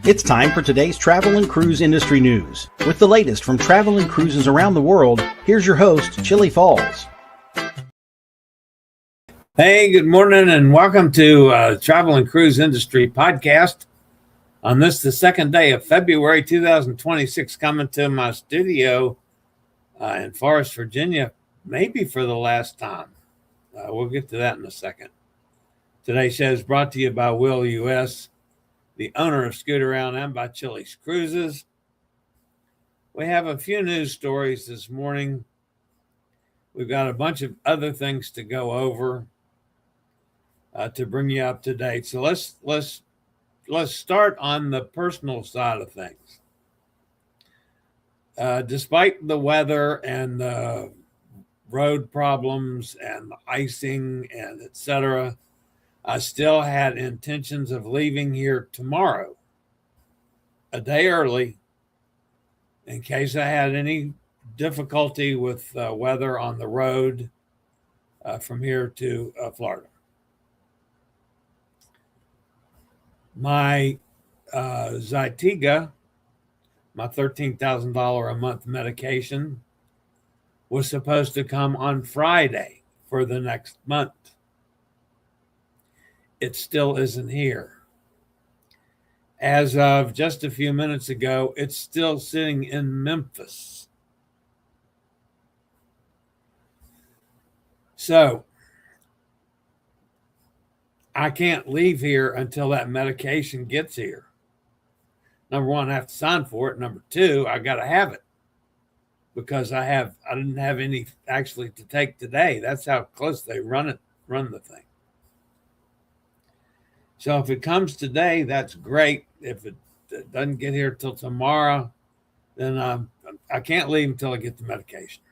It's time for today's travel and cruise industry news. With the latest from travel and cruises around the world, here's your host, Chillie Falls. Hey, good morning and welcome to Travel and Cruise Industry Podcast. On this, the second day of February 2026, coming to my studio in Forest, Virginia, maybe for the last time. We'll get to that in a second. Today's show is brought to you by Will US, the owner of Scoot Around, and by chilliescruises. We have a few news stories this morning. We've got a bunch of other things to go over to bring you up to date. So let's start on the personal side of things. Despite the weather and the road problems and the icing and etc., I still had intentions of leaving here tomorrow, a day early, in case I had any difficulty with weather on the road from here to Florida. My Zytiga, my $13,000 a month medication, was supposed to come on Friday for the next month. It still isn't here. As of just a few minutes ago, it's still sitting in Memphis. So I can't leave here until that medication gets here. Number one, I have to sign for it. Number two, I got to have it because I didn't have any actually to take today. That's how close they run the thing. So if it comes today, that's great. If it doesn't get here till tomorrow, then I can't leave until I get the medication.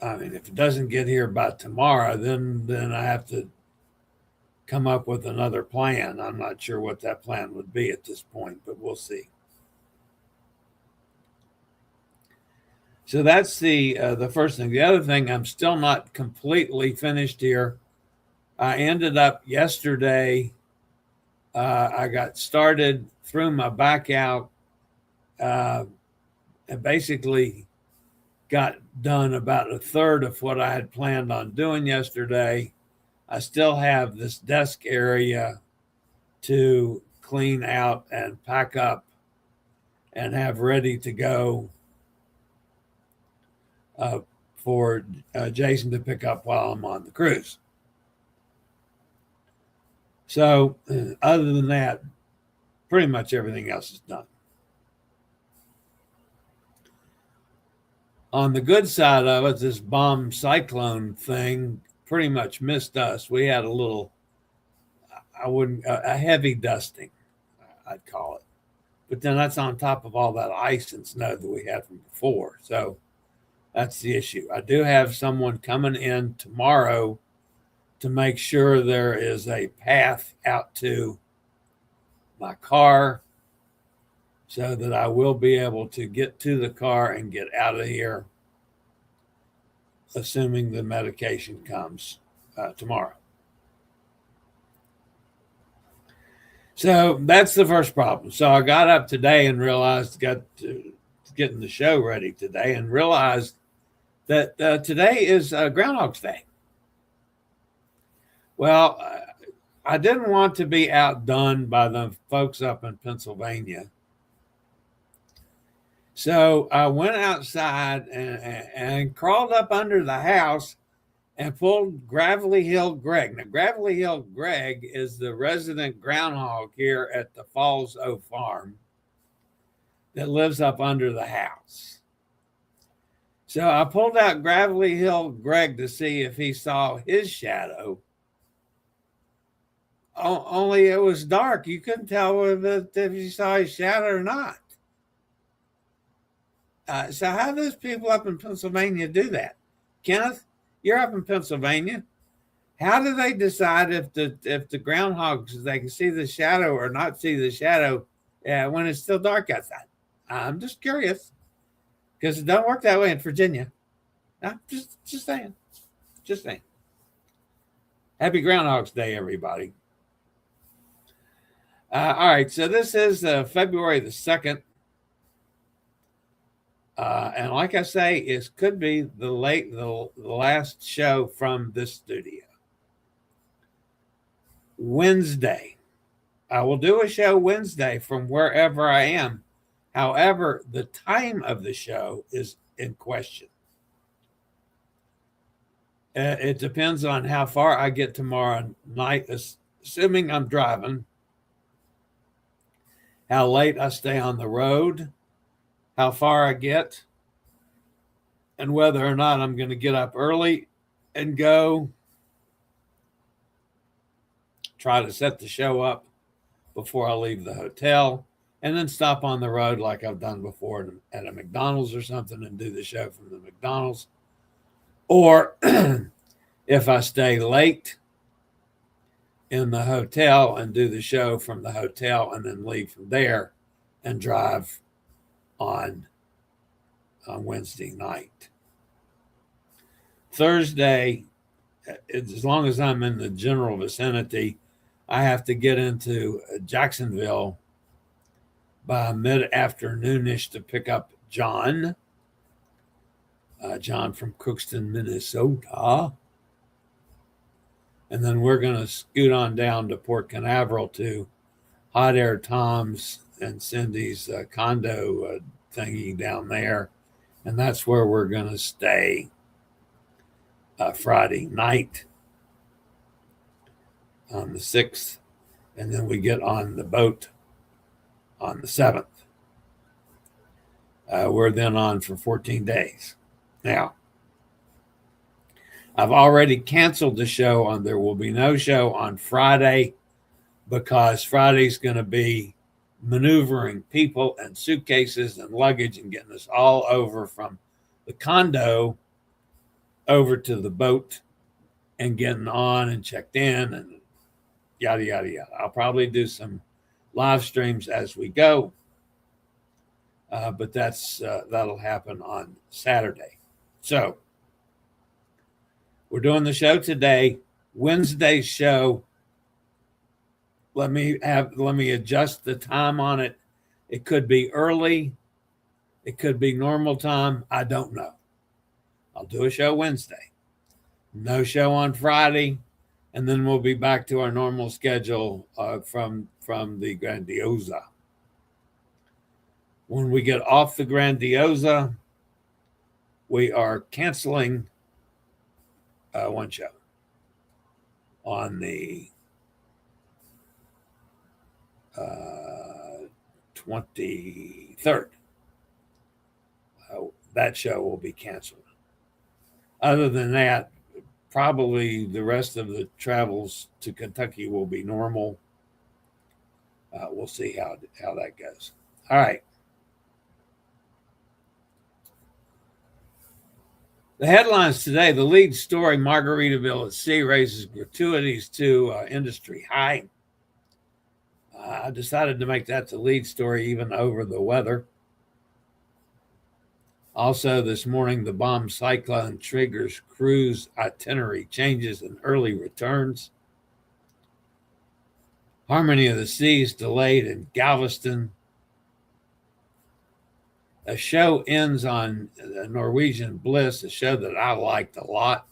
I mean, if it doesn't get here by tomorrow, then I have to come up with another plan. I'm not sure what that plan would be at this point, but we'll see. So that's the first thing. The other thing, I'm still not completely finished here. I ended up yesterday, I got started, threw my back out, and basically got done about a third of what I had planned on doing yesterday. I still have this desk area to clean out and pack up and have ready to go for Jason to pick up while I'm on the cruise. So other than that, pretty much everything else is done. On the good side of it, this bomb cyclone thing pretty much missed us. We had a little, a heavy dusting, I'd call it. But then that's on top of all that ice and snow that we had from before. So that's the issue. I do have someone coming in tomorrow to make sure there is a path out to my car so that I will be able to get to the car and get out of here, assuming the medication comes tomorrow. So that's the first problem. So I got up today and realized, got to getting the show ready today and realized that today is Groundhog's Day. Well, I didn't want to be outdone by the folks up in Pennsylvania. So I went outside and crawled up under the house and pulled Gravelly Hill Greg. Now, Gravelly Hill Greg is the resident groundhog here at the Falls O Farm that lives up under the house. So I pulled out Gravelly Hill Greg to see if he saw his shadow. Only it was dark. You couldn't tell if you saw his shadow or not. So how do those people up in Pennsylvania do that? Kenneth, you're up in Pennsylvania. How do they decide if the groundhogs, they can see the shadow or not see the shadow when it's still dark outside? I'm just curious because it doesn't work that way in Virginia. I'm just saying. Just saying. Happy Groundhog's Day, everybody. All right, so this is February the 2nd. And like I say, it could be the last show from this studio. Wednesday. I will do a show Wednesday from wherever I am. However, the time of the show is in question. It depends on how far I get tomorrow night, assuming I'm driving, how late I stay on the road, how far I get, and whether or not I'm going to get up early and go try to set the show up before I leave the hotel, and then stop on the road like I've done before at a McDonald's or something and do the show from the McDonald's. Or if I stay late in the hotel and do the show from the hotel and then leave from there and drive on Wednesday night. Thursday, as long as I'm in the general vicinity, I have to get into Jacksonville by mid-afternoonish to pick up John from Crookston, Minnesota. And then we're going to scoot on down to Port Canaveral to Hot Air Tom's and Cindy's condo thingy down there. And that's where we're going to stay Friday night on the 6th. And then we get on the boat on the 7th. We're then on for 14 days. Now, I've already canceled the show on there will be no show on Friday because Friday's going to be maneuvering people and suitcases and luggage and getting us all over from the condo over to the boat and getting on and checked in and yada, yada, yada. I'll probably do some live streams as we go, but that'll happen on Saturday. So we're doing the show today. Wednesday's show. Let me adjust the time on it. It could be early. It could be normal time. I don't know. I'll do a show Wednesday. No show on Friday. And then we'll be back to our normal schedule from the Grandiosa. When we get off the Grandiosa, we are canceling one show on the 23rd. That show will be canceled. Other than that, probably the rest of the travels to Kentucky will be normal. We'll see how that goes. All right. The headlines today, the lead story, Margaritaville at sea raises gratuities to industry high. I decided to make that the lead story even over the weather. Also this morning, the bomb Cyclone triggers cruise itinerary changes and early returns. Harmony of the Seas delayed in Galveston. A show ends on Norwegian Bliss, a show that I liked a lot.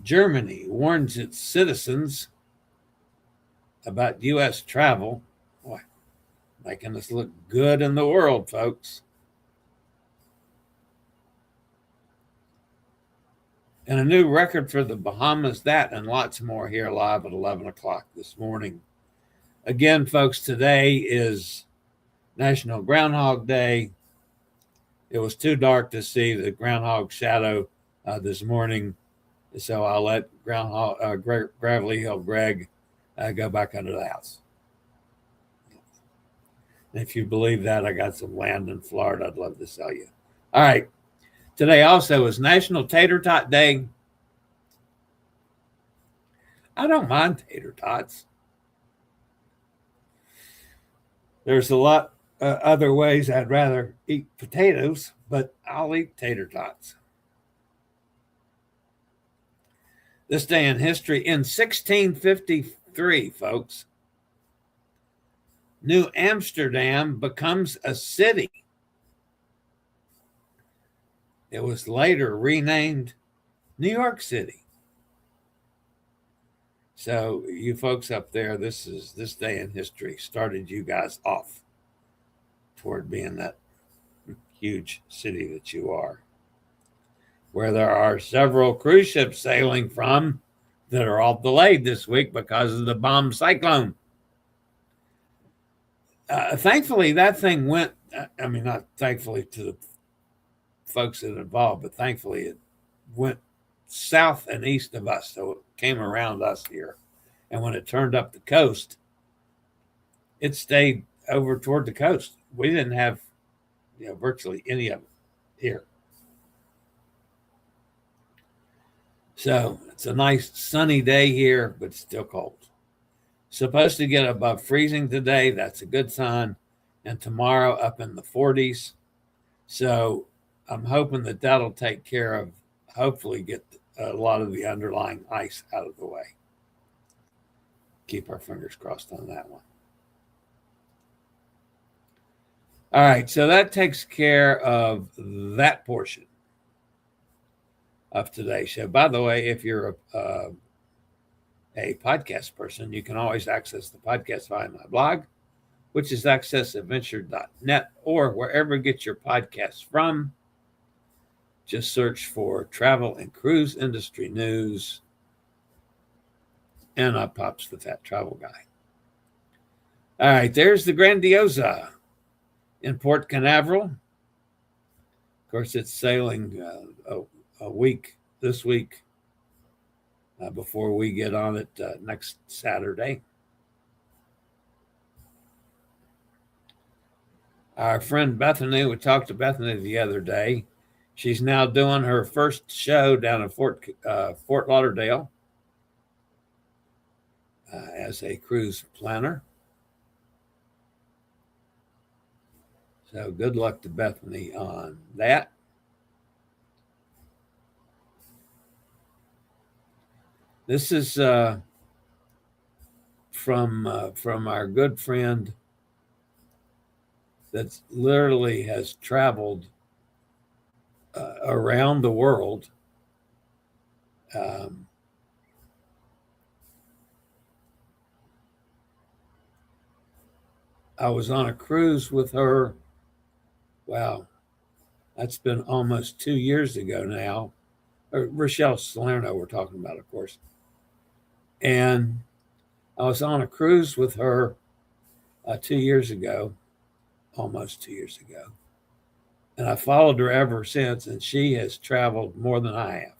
Germany warns its citizens about U.S. travel. Boy, making us look good in the world, folks. And a new record for the Bahamas, that and lots more here live at 11 o'clock this morning. Again, folks, today is National Groundhog Day. It was too dark to see the groundhog shadow this morning, so I'll let Gravelly Hill Greg go back under the house. And if you believe that, I got some land in Florida I'd love to sell you. All right. Today also is National Tater Tot Day. I don't mind tater tots. There's a lot other ways I'd rather eat potatoes, but I'll eat tater tots. This day in history, in 1653, folks, New Amsterdam becomes a city. It was later renamed New York City. So you folks up there, this day in history started you guys off toward being that huge city that you are, where there are several cruise ships sailing from that are all delayed this week because of the bomb cyclone. Thankfully, that thing went, I mean, not thankfully to the folks that involved, but thankfully it went south and east of us. So it came around us here. And when it turned up the coast, it stayed over toward the coast. We didn't have, virtually any of it here. So it's a nice sunny day here, but still cold. Supposed to get above freezing today. That's a good sign. And tomorrow up in the 40s. So I'm hoping that that'll take care of, hopefully get a lot of the underlying ice out of the way. Keep our fingers crossed on that one. All right, so that takes care of that portion of today's show. By the way, if you're a podcast person, you can always access the podcast via my blog, which is accessadventure.net, or wherever you get your podcasts from. Just search for travel and cruise industry news, and up pops the Fat Travel Guy. All right, there's the Grandiosa in Port Canaveral. Of course, it's sailing a week this week before we get on it next Saturday. Our friend Bethany, we talked to Bethany the other day. She's now doing her first show down in Fort Lauderdale as a cruise planner. So good luck to Bethany on that. This is from our good friend that literally has traveled around the world. I was on a cruise with her. Wow, that's been almost 2 years ago now. Rochelle Salerno we're talking about, of course. And I was on a cruise with her 2 years ago, almost 2 years ago. And I followed her ever since, and she has traveled more than I have.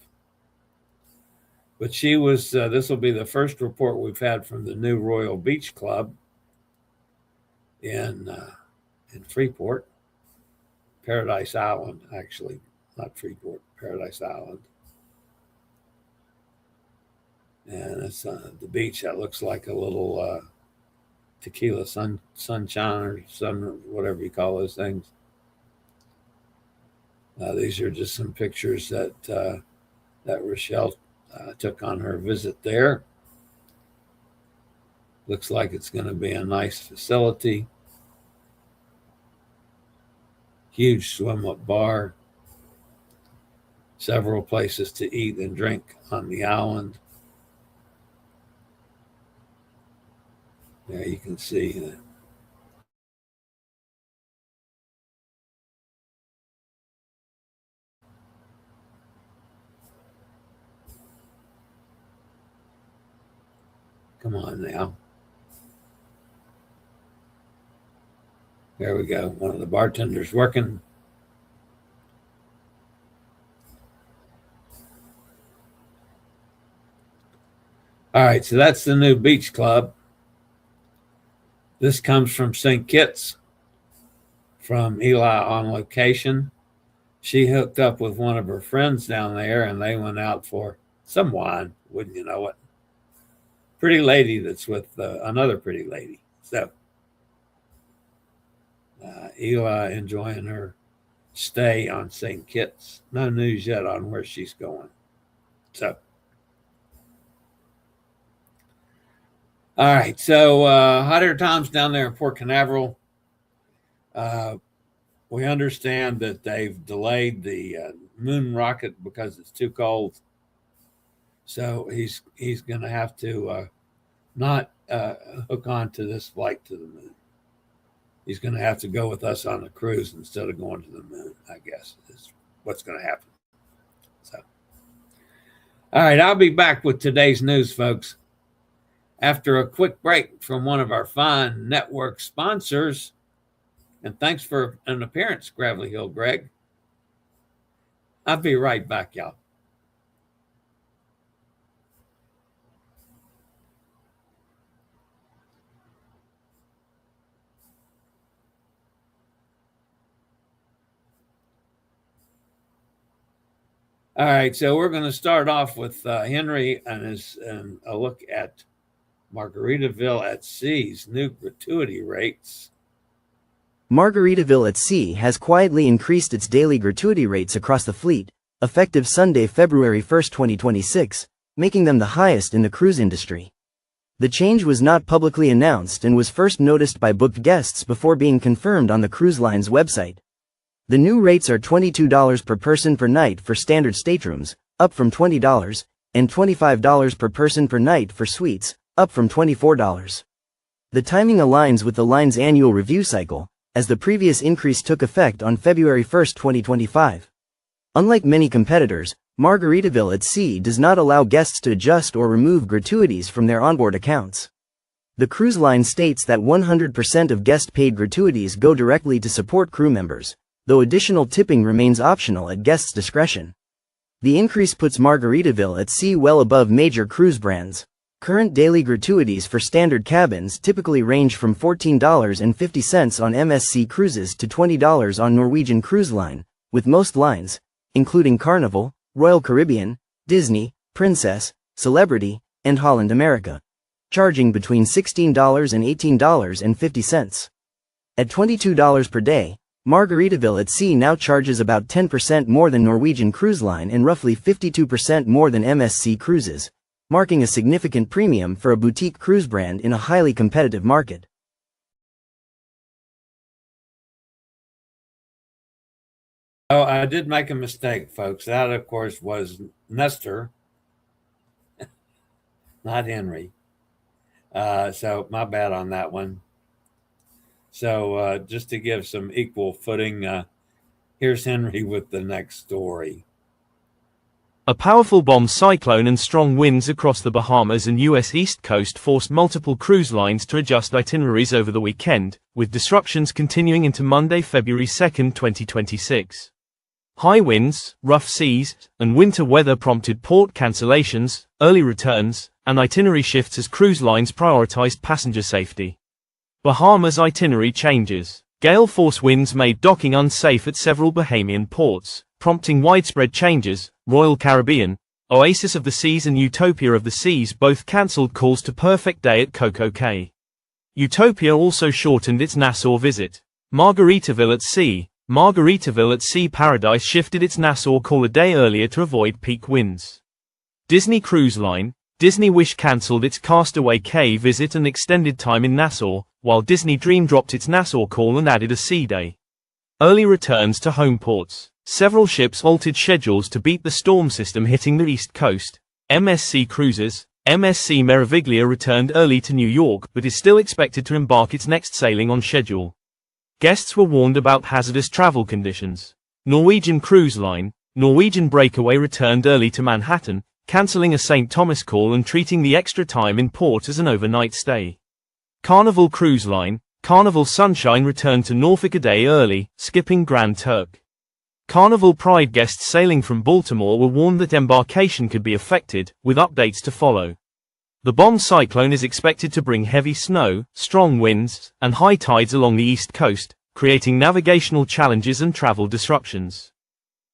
But she was, this will be the first report we've had from the new Royal Beach Club in Freeport, Paradise Island, actually, not Freeport, Paradise Island. And it's the beach that looks like a little tequila sunshine or sun, whatever you call those things. These are just some pictures that Rochelle took on her visit there. Looks like it's going to be a nice facility. Huge swim-up bar. Several places to eat and drink on the island. There you can see that. Come on now. There we go. One of the bartenders working. All right, so that's the new beach club. This comes from St. Kitts, from Eli on location. She hooked up with one of her friends down there, and they went out for some wine, wouldn't you know it? Pretty lady that's with another pretty lady. So Eli enjoying her stay on St. Kitts. No news yet on where she's going. So All right, so hotter times down there in Port Canaveral. We understand that they've delayed the moon rocket because it's too cold. So he's going to have to not hook on to this flight to the moon. He's going to have to go with us on a cruise instead of going to the moon, I guess, is what's going to happen. So, all right, I'll be back with today's news, folks, after a quick break from one of our fine network sponsors. And thanks for an appearance, Gravelly Hill Greg. I'll be right back, y'all. All right, so we're going to start off with Henry and a look at Margaritaville at Sea's new gratuity rates. Margaritaville at Sea has quietly increased its daily gratuity rates across the fleet, effective Sunday, February 1, 2026, making them the highest in the cruise industry. The change was not publicly announced and was first noticed by booked guests before being confirmed on the cruise line's website. The new rates are $22 per person per night for standard staterooms, up from $20, and $25 per person per night for suites, up from $24. The timing aligns with the line's annual review cycle, as the previous increase took effect on February 1, 2025. Unlike many competitors, Margaritaville at Sea does not allow guests to adjust or remove gratuities from their onboard accounts. The cruise line states that 100% of guest-paid gratuities go directly to support crew members, though additional tipping remains optional at guests' discretion. The increase puts Margaritaville at Sea well above major cruise brands. Current daily gratuities for standard cabins typically range from $14.50 on MSC Cruises to $20 on Norwegian Cruise Line, with most lines, including Carnival, Royal Caribbean, Disney, Princess, Celebrity, and Holland America, charging between $16 and $18.50. At $22 per day, Margaritaville at Sea now charges about 10% more than Norwegian Cruise Line and roughly 52% more than MSC Cruises, marking a significant premium for a boutique cruise brand in a highly competitive market. Oh, I did make a mistake, folks. That, of course, was Nestor, not Henry. So my bad on that one. So just to give some equal footing, here's Henry with the next story. A powerful bomb cyclone and strong winds across the Bahamas and U.S. East Coast forced multiple cruise lines to adjust itineraries over the weekend, with disruptions continuing into Monday, February 2, 2026. High winds, rough seas, and winter weather prompted port cancellations, early returns, and itinerary shifts as cruise lines prioritized passenger safety. Bahamas itinerary changes. Gale force winds made docking unsafe at several Bahamian ports, prompting widespread changes. Royal Caribbean, Oasis of the Seas and Utopia of the Seas both cancelled calls to Perfect Day at Coco Cay. Utopia also shortened its Nassau visit. Margaritaville at Sea. Margaritaville at Sea Paradise shifted its Nassau call a day earlier to avoid peak winds. Disney Cruise Line. Disney Wish cancelled its Castaway Cay visit and extended time in Nassau, while Disney Dream dropped its Nassau call and added a sea day. Early returns to home ports. Several ships altered schedules to beat the storm system hitting the East Coast. MSC Cruises. MSC Meraviglia returned early to New York but is still expected to embark its next sailing on schedule. Guests were warned about hazardous travel conditions. Norwegian Cruise Line. Norwegian Breakaway returned early to Manhattan, cancelling a St. Thomas call and treating the extra time in port as an overnight stay. Carnival Cruise Line. Carnival Sunshine returned to Norfolk a day early, skipping Grand Turk. Carnival Pride guests sailing from Baltimore were warned that embarkation could be affected, with updates to follow. The bomb cyclone is expected to bring heavy snow, strong winds, and high tides along the East Coast, creating navigational challenges and travel disruptions.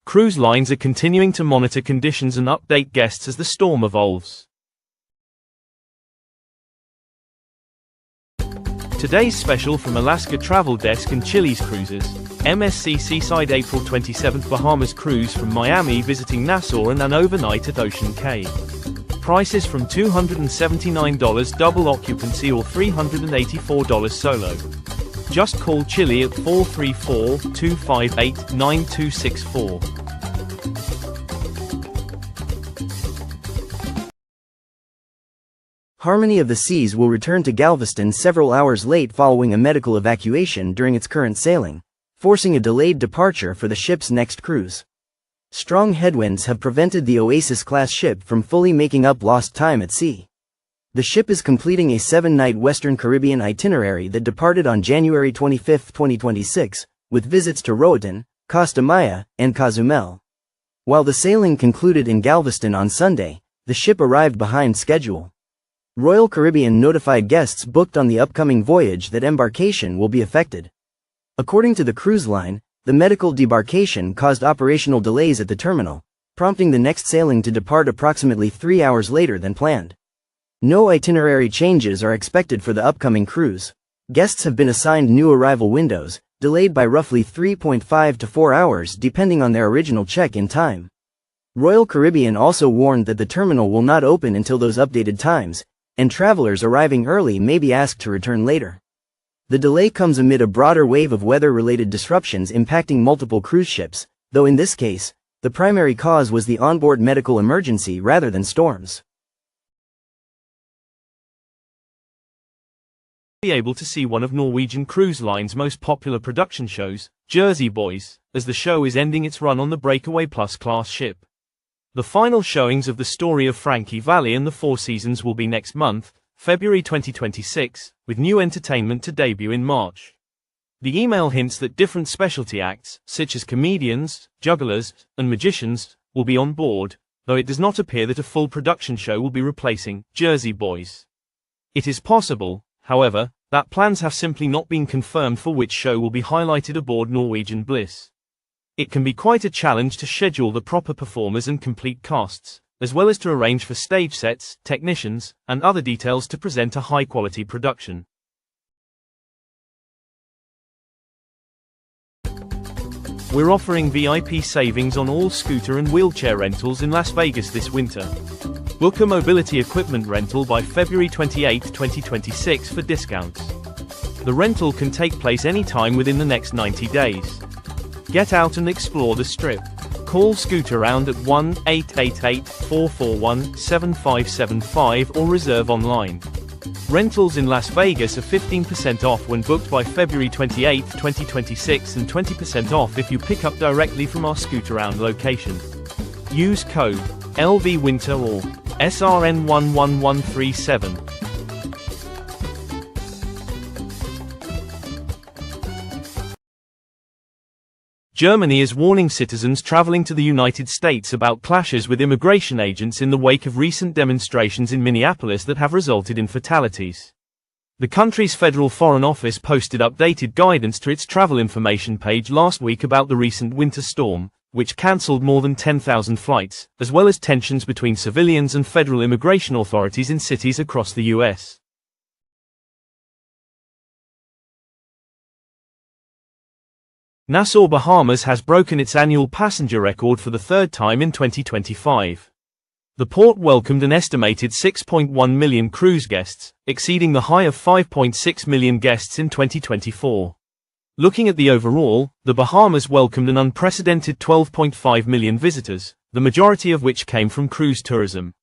Cruise lines are continuing to monitor conditions and update guests as the storm evolves. Today's special from Alaska Travel Desk and Chillie's Cruises. MSC Seaside April 27th Bahamas cruise from Miami visiting Nassau and an overnight at Ocean Cay. prices from $279 double occupancy or $384 solo. Just call Chillie at 434-258-9264. Harmony of the Seas will return to Galveston several hours late following a medical evacuation during its current sailing, forcing a delayed departure for the ship's next cruise. Strong headwinds have prevented the Oasis-class ship from fully making up lost time at sea. The ship is completing a 7-night Western Caribbean itinerary that departed on January 25, 2026, with visits to Roatan, Costa Maya, and Cozumel. While the sailing concluded in Galveston on Sunday, the ship arrived behind schedule. Royal Caribbean notified guests booked on the upcoming voyage that embarkation will be affected. According to the cruise line, the medical debarkation caused operational delays at the terminal, prompting the next sailing to depart approximately 3 hours later than planned. No itinerary changes are expected for the upcoming cruise. Guests have been assigned new arrival windows, delayed by roughly 3.5 to 4 hours depending on their original check-in time. Royal Caribbean also warned that the terminal will not open until those updated times, and travelers arriving early may be asked to return later. The delay comes amid a broader wave of weather-related disruptions impacting multiple cruise ships, though in this case, the primary cause was the onboard medical emergency rather than storms. Be able to see one of Norwegian Cruise Line's most popular production shows, Jersey Boys, as the show is ending its run on the Breakaway Plus class ship. The final showings of the story of Frankie Valli and the Four Seasons will be next month, February 2026, with new entertainment to debut in March. The email hints that different specialty acts, such as comedians, jugglers, and magicians, will be on board, though it does not appear that a full production show will be replacing Jersey Boys. It is possible, however, that plans have simply not been confirmed for which show will be highlighted aboard Norwegian Bliss. It can be quite a challenge to schedule the proper performers and complete casts, as well as to arrange for stage sets, technicians, and other details to present a high-quality production. We're offering VIP savings on all scooter and wheelchair rentals in Las Vegas this winter. Book a mobility equipment rental by February 28, 2026 for discounts. The rental can take place anytime within the next 90 days. Get out and explore the Strip. Call Scootaround at 1-888-441-7575 or reserve online. Rentals in Las Vegas are 15% off when booked by February 28, 2026 and 20% off if you pick up directly from our Scootaround location. Use code LVWinter or SRN11137. Germany is warning citizens traveling to the United States about clashes with immigration agents in the wake of recent demonstrations in Minneapolis that have resulted in fatalities. The country's Federal Foreign Office posted updated guidance to its travel information page last week about the recent winter storm, which cancelled more than 10,000 flights, as well as tensions between civilians and federal immigration authorities in cities across the U.S. Nassau, Bahamas has broken its annual passenger record for the third time in 2025. The port welcomed an estimated 6.1 million cruise guests, exceeding the high of 5.6 million guests in 2024. Looking at the overall, the Bahamas welcomed an unprecedented 12.5 million visitors, the majority of which came from cruise tourism.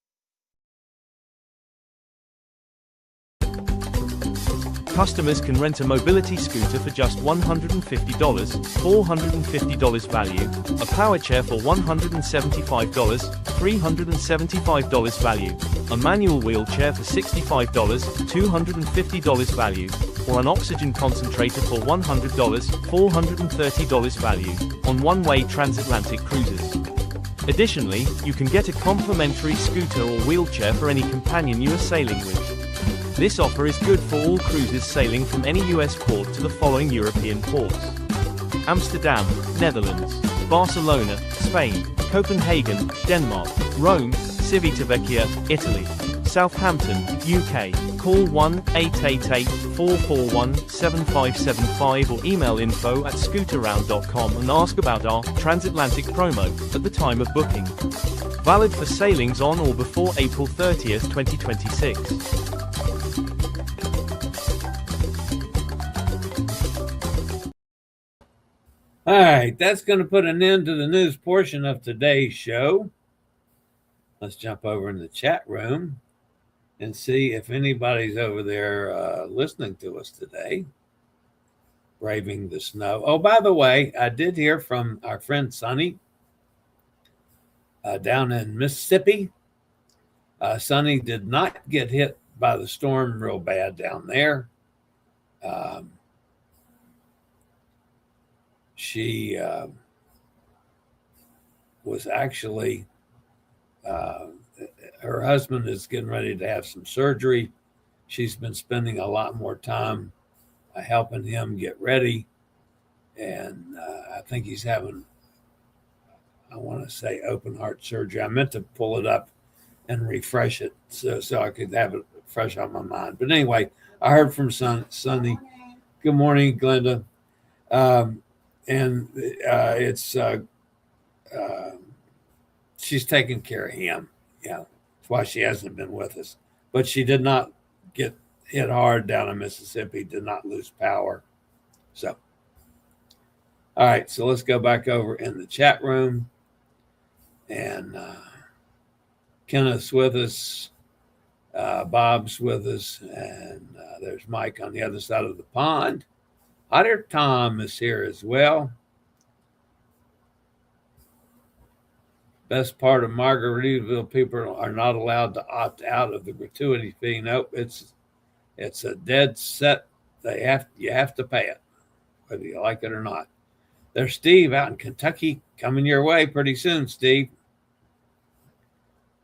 Customers can rent a mobility scooter for just $150, $450 value, a power chair for $175, $375 value, a manual wheelchair for $65, $250 value, or an oxygen concentrator for $100, $430 value, on one-way transatlantic cruises. Additionally, you can get a complimentary scooter or wheelchair for any companion you are sailing with. This offer is good for all cruises sailing from any US port to the following European ports: Amsterdam, Netherlands; Barcelona, Spain; Copenhagen, Denmark; Rome; Civitavecchia, Italy; Southampton, UK. Call 1-888-441-7575 or email info@scootaround.com and ask about our transatlantic promo at the time of booking. Valid for sailings on or before April 30th, 2026. All right, that's going to put an end to the news portion of today's show. Let's jump over in the chat room and see if anybody's over there listening to us today, braving the snow. Oh, by the way, I did hear from our friend Sonny down in Mississippi. Sonny did not get hit by the storm real bad down there. She was actually, her husband is getting ready to have some surgery. She's been spending a lot more time helping him get ready. And I think he's having, I want to say, open heart surgery. I meant to pull it up and refresh it so I could have it fresh on my mind. But anyway, I heard from Sonny. Good morning, Glenda. And it's she's taking care of him. Yeah, that's why she hasn't been with us. But she did not get hit hard down in Mississippi, did not lose power. So, all right, so let's go back over in the chat room. And Kenneth's with us, Bob's with us, and there's Mike on the other side of the pond. Otter Tom is here as well. Best part of Margaritaville, people are not allowed to opt out of the gratuity fee. Nope, it's a dead set. You have to pay it, whether you like it or not. There's Steve out in Kentucky coming your way pretty soon, Steve.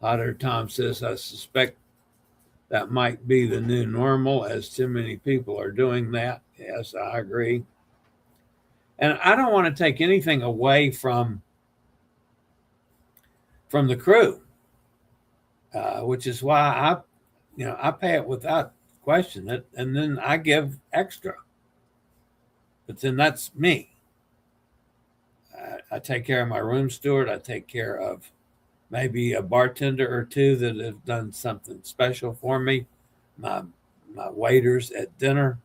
Otter Tom says, I suspect that might be the new normal, as too many people are doing that. Yes, I agree. And I don't want to take anything away from the crew, which is why I pay it without question it, and then I give extra. But then that's me. I take care of my room steward. I take care of maybe a bartender or two that have done something special for me. My waiters at dinner.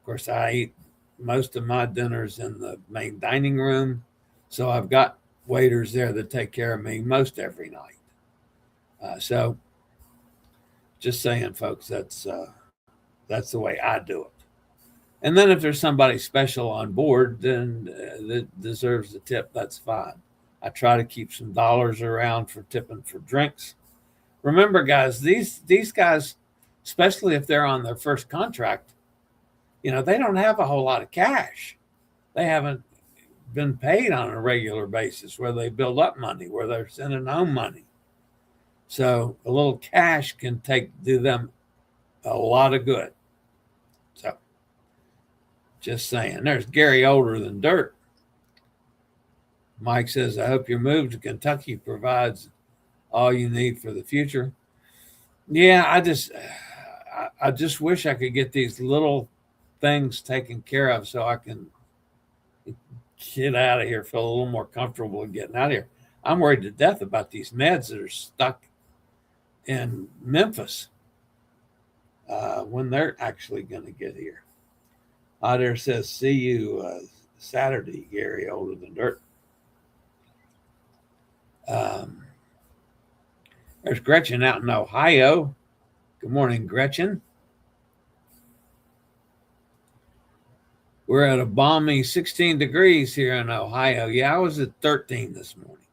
Of course, I eat most of my dinners in the main dining room. So I've got waiters there that take care of me most every night. So just saying, folks, that's the way I do it. And then if there's somebody special on board, then that deserves a tip, that's fine. I try to keep some dollars around for tipping for drinks. Remember, guys, these guys, especially if they're on their first contract, they don't have a whole lot of cash. They haven't been paid on a regular basis where they build up money, where they're sending home money. So a little cash can do them a lot of good. So just saying. There's Gary Older Than Dirt. Mike says, I hope your move to Kentucky provides all you need for the future. Yeah, I just wish I could get these little things taken care of so I can get out of here, feel a little more comfortable getting out of here. I'm worried to death about these meds that are stuck in Memphis when they're actually going to get here. Otter says, see you Saturday, Gary Older Than Dirt. There's Gretchen out in Ohio. Good morning, Gretchen. We're at a balmy 16 degrees here in Ohio. Yeah, I was at 13 this morning.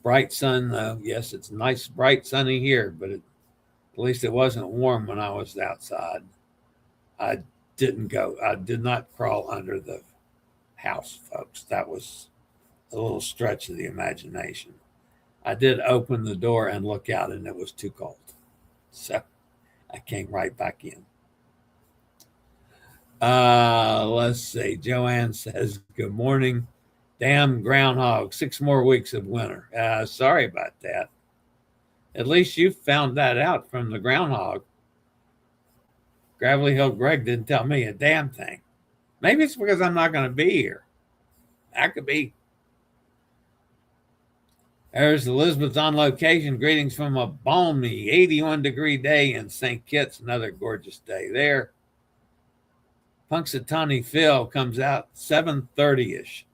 Bright sun. Yes, it's nice, bright, sunny here, but at least it wasn't warm when I was outside. I did not crawl under the house, folks. That was a little stretch of the imagination. I did open the door and look out, and it was too cold. So I came right back in. Let's see. Joanne says, good morning. Damn groundhog, 6 more weeks of winter. Sorry about that. At least you found that out from the groundhog. Gravelly Hill Greg didn't tell me a damn thing. Maybe it's because I'm not going to be here. That could be. There's Elizabeth on location. Greetings from a balmy 81-degree day in St. Kitts. Another gorgeous day there. Punxsutawney Phil comes out 7:30-ish.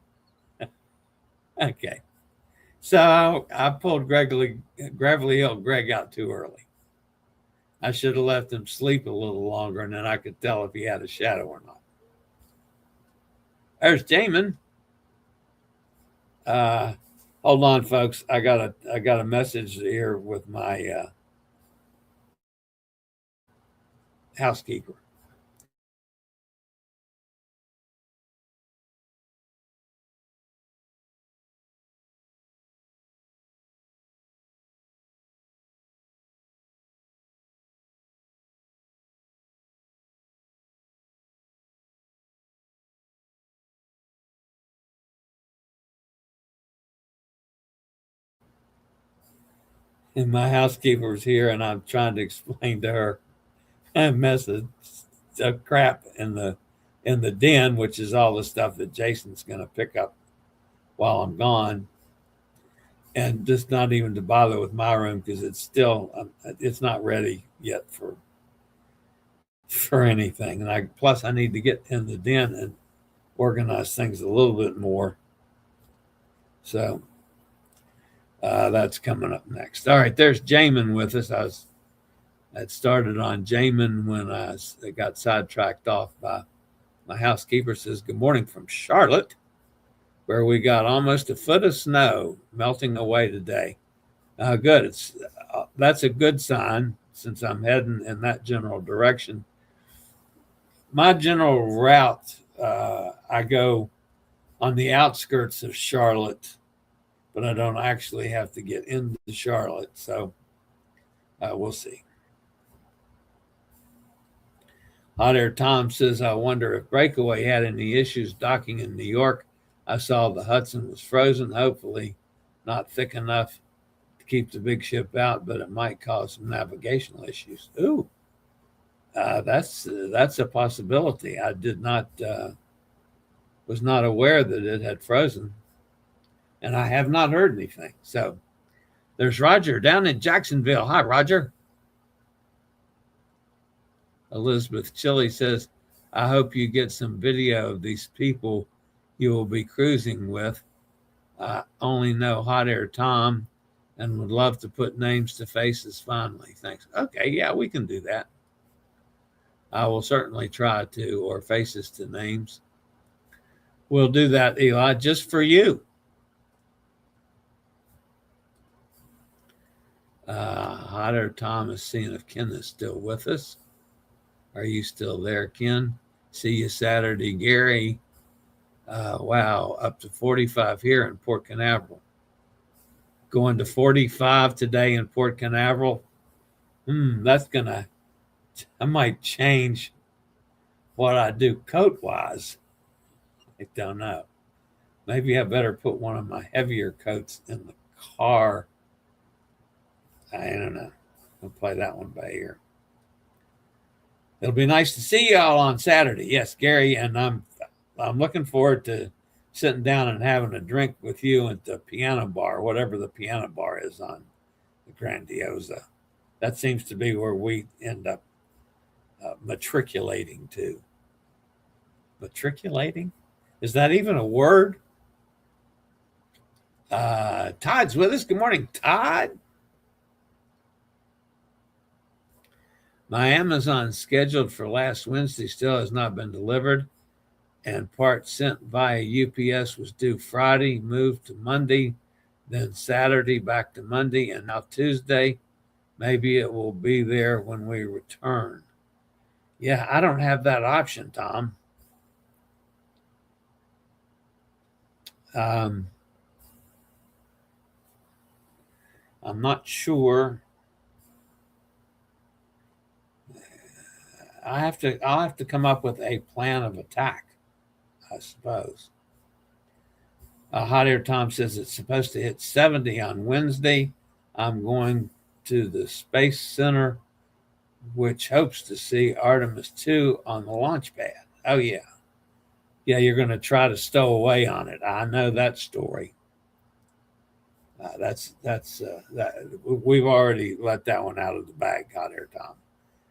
Okay. So I pulled Gravelly Hill Greg out too early. I should have left him sleep a little longer, and then I could tell if he had a shadow or not. There's Jamin. Hold on, folks. I got a message here with my housekeeper. And my housekeeper was here, and I'm trying to explain to her a message of crap in the den, which is all the stuff that Jason's going to pick up while I'm gone, and just not even to bother with my room because it's not ready yet for anything. And plus I need to get in the den and organize things a little bit more. So that's coming up next. All right, there's Jamin with us. I started on Jamin when I got sidetracked off by my housekeeper. Says, good morning from Charlotte, where we got almost a foot of snow melting away today. Good. That's a good sign since I'm heading in that general direction. My general route, I go on the outskirts of Charlotte, but I don't actually have to get into Charlotte. So we'll see. Hot Air Tom says, I wonder if Breakaway had any issues docking in New York. I saw the Hudson was frozen, hopefully not thick enough to keep the big ship out, but it might cause some navigational issues. Ooh, that's a possibility. I was not aware that it had frozen, and I have not heard anything. So there's Roger down in Jacksonville. Hi, Roger. Elizabeth Chillie says, I hope you get some video of these people you will be cruising with. I only know Hot Air Tom and would love to put names to faces finally. Thanks. Okay, yeah, we can do that. I will certainly try to, or faces to names. We'll do that, Eli, just for you. Hot Air Tom is seeing if Ken is still with us. Are you still there, Ken? See you Saturday, Gary. Wow, up to 45 here in Port Canaveral. Going to 45 today in Port Canaveral. I might change what I do coat-wise. I don't know. Maybe I better put one of my heavier coats in the car. I don't know. I'll play that one by ear. It'll be nice to see y'all on Saturday. Yes, Gary, and I'm looking forward to sitting down and having a drink with you at the piano bar, whatever the piano bar is on the Grandiosa. That seems to be where we end up matriculating to. Matriculating? Is that even a word? Todd's with us. Good morning, Todd. My Amazon scheduled for last Wednesday still has not been delivered, and parts sent via UPS was due Friday, moved to Monday, then Saturday, back to Monday, and now Tuesday. Maybe it will be there when we return. Yeah, I don't have that option, Tom. I'm not sure. I'll have to come up with a plan of attack, I suppose. Hot Air Tom says it's supposed to hit 70 on Wednesday. I'm going to the Space Center, which hopes to see Artemis 2 on the launch pad. Oh, yeah. Yeah, you're going to try to stow away on it. I know that story. That we've already let that one out of the bag, Hot Air Tom.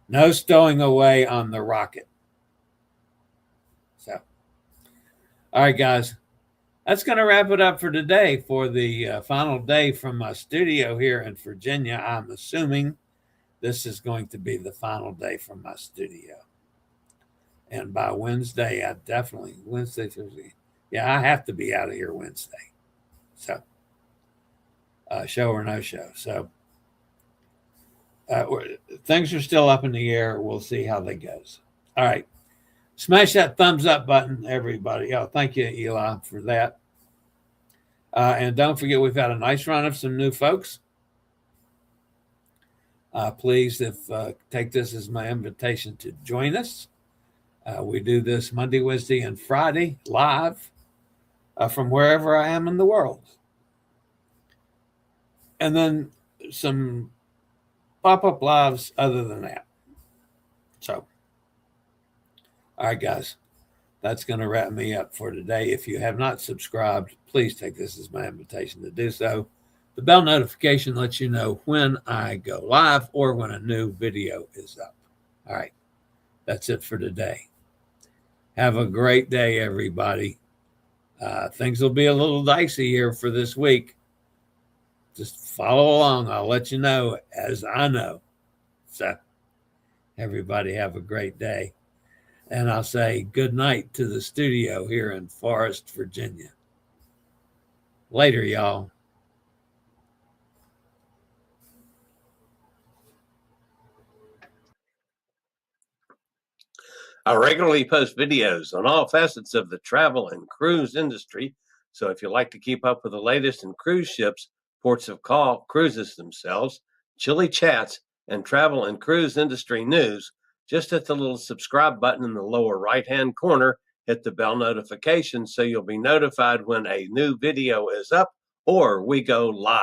No stowing away on the rocket. So, all right, guys, that's going to wrap it up for today for the final day from my studio here in Virginia. I'm assuming this is going to be the final day from my studio. And by Wednesday, Wednesday, Thursday. Yeah, I have to be out of here Wednesday. So, show or no show. So, things are still up in the air. We'll see how that goes. All right. Smash that thumbs up button, everybody. Oh, thank you, Eli, for that. And don't forget, we've had a nice run of some new folks. Please, take this as my invitation to join us. We do this Monday, Wednesday, and Friday live from wherever I am in the world. And then some pop-up lives other than that. So, all right, guys, that's going to wrap me up for today. If you have not subscribed, please take this as my invitation to do so. The bell notification lets you know when I go live or when a new video is up. All right, that's it for today. Have a great day, everybody. Things will be a little dicey here for this week. Just follow along. I'll let you know as I know. So, everybody have a great day. And I'll say good night to the studio here in Forest, Virginia. Later, y'all. I regularly post videos on all facets of the travel and cruise industry. So if you like to keep up with the latest in cruise ships, ports of call, cruises themselves, Chillie chats, and travel and cruise industry news, just hit the little subscribe button in the lower right-hand corner, hit the bell notification so you'll be notified when a new video is up or we go live.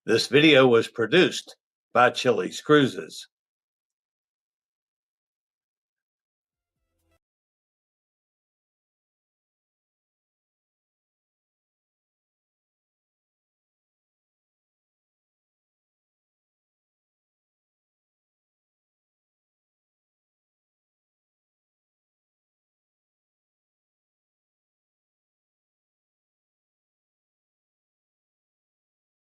This video was produced by Chillie's Cruises.